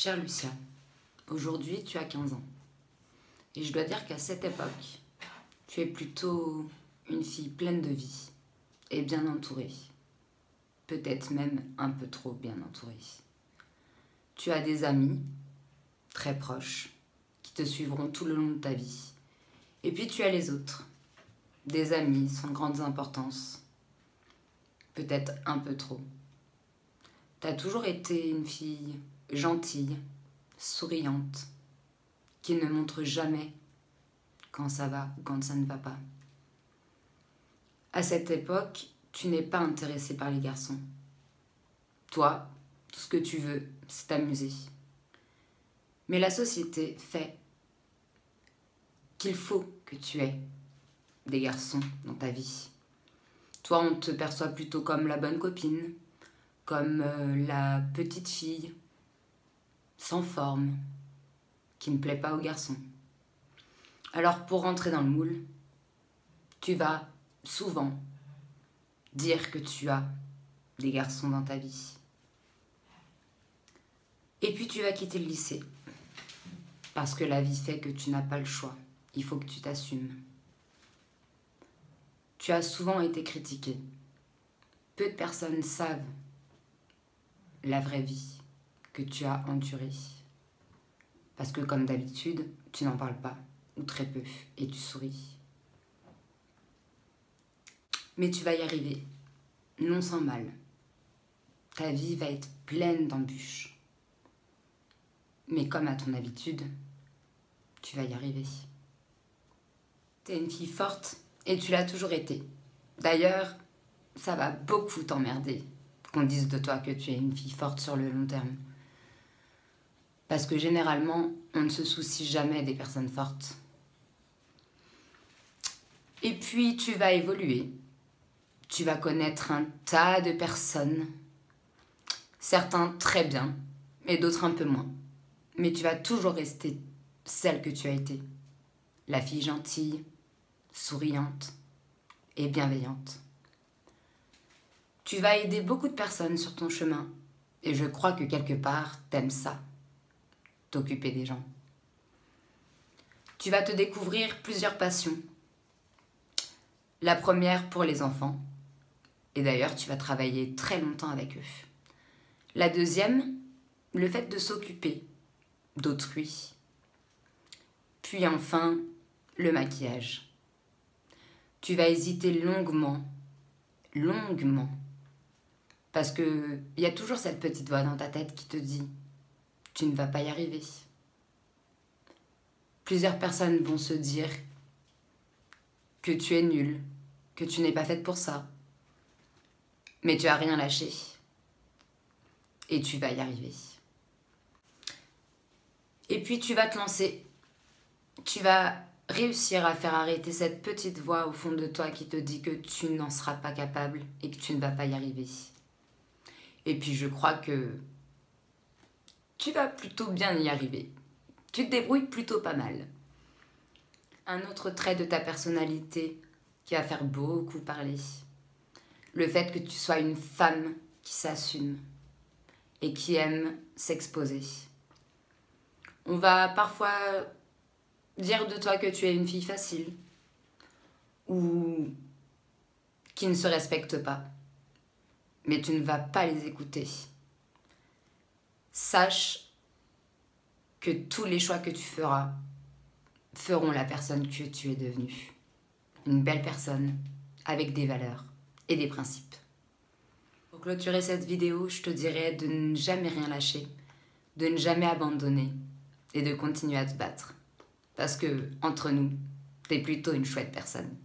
Chère Lucia, aujourd'hui tu as 15 ans. Et je dois dire qu'à cette époque, tu es plutôt une fille pleine de vie et bien entourée. Peut-être même un peu trop bien entourée. Tu as des amis très proches qui te suivront tout le long de ta vie. Et puis tu as les autres, des amis sans grande importance, peut-être un peu trop. Tu as toujours été une fille gentille, souriante, qui ne montre jamais quand ça va ou quand ça ne va pas. À cette époque, tu n'es pas intéressée par les garçons. Toi, tout ce que tu veux, c'est t'amuser. Mais la société fait qu'il faut que tu aies des garçons dans ta vie. Toi, on te perçoit plutôt comme la bonne copine, comme la petite fille, sans forme, qui ne plaît pas aux garçons. Alors, pour rentrer dans le moule, tu vas souvent dire que tu as des garçons dans ta vie. Et puis, tu vas quitter le lycée, parce que la vie fait que tu n'as pas le choix. Il faut que tu t'assumes. Tu as souvent été critiquée. Peu de personnes savent la vraie vie que tu as endurée. Parce que comme d'habitude, tu n'en parles pas, ou très peu, et tu souris. Mais tu vas y arriver, non sans mal. Ta vie va être pleine d'embûches. Mais comme à ton habitude, tu vas y arriver. T'es une fille forte et tu l'as toujours été. D'ailleurs, ça va beaucoup t'emmerder qu'on dise de toi que tu es une fille forte sur le long terme. Parce que généralement, on ne se soucie jamais des personnes fortes. Et puis, tu vas évoluer. Tu vas connaître un tas de personnes. Certains très bien, et d'autres un peu moins. Mais tu vas toujours rester celle que tu as été. La fille gentille, souriante et bienveillante. Tu vas aider beaucoup de personnes sur ton chemin. Et je crois que quelque part, t'aimes ça. T'occuper des gens. Tu vas te découvrir plusieurs passions. La première pour les enfants. Et d'ailleurs, tu vas travailler très longtemps avec eux. La deuxième, le fait de s'occuper d'autrui. Puis enfin, le maquillage. Tu vas hésiter longuement, parce que il y a toujours cette petite voix dans ta tête qui te dit « tu ne vas pas y arriver ». Plusieurs personnes vont se dire que tu es nulle, que tu n'es pas faite pour ça. Mais tu n'as rien lâché. Et tu vas y arriver. Et puis tu vas te lancer. Tu vas réussir à faire arrêter cette petite voix au fond de toi qui te dit que tu n'en seras pas capable et que tu ne vas pas y arriver. Et puis je crois que tu vas plutôt bien y arriver. Tu te débrouilles plutôt pas mal. Un autre trait de ta personnalité qui va faire beaucoup parler. Le fait que tu sois une femme qui s'assume et qui aime s'exposer. On va parfois dire de toi que tu es une fille facile ou qui ne se respecte pas. Mais tu ne vas pas les écouter. Sache que tous les choix que tu feras feront la personne que tu es devenue. Une belle personne avec des valeurs et des principes. Pour clôturer cette vidéo, je te dirais de ne jamais rien lâcher, de ne jamais abandonner et de continuer à te battre. Parce que, entre nous, t'es plutôt une chouette personne.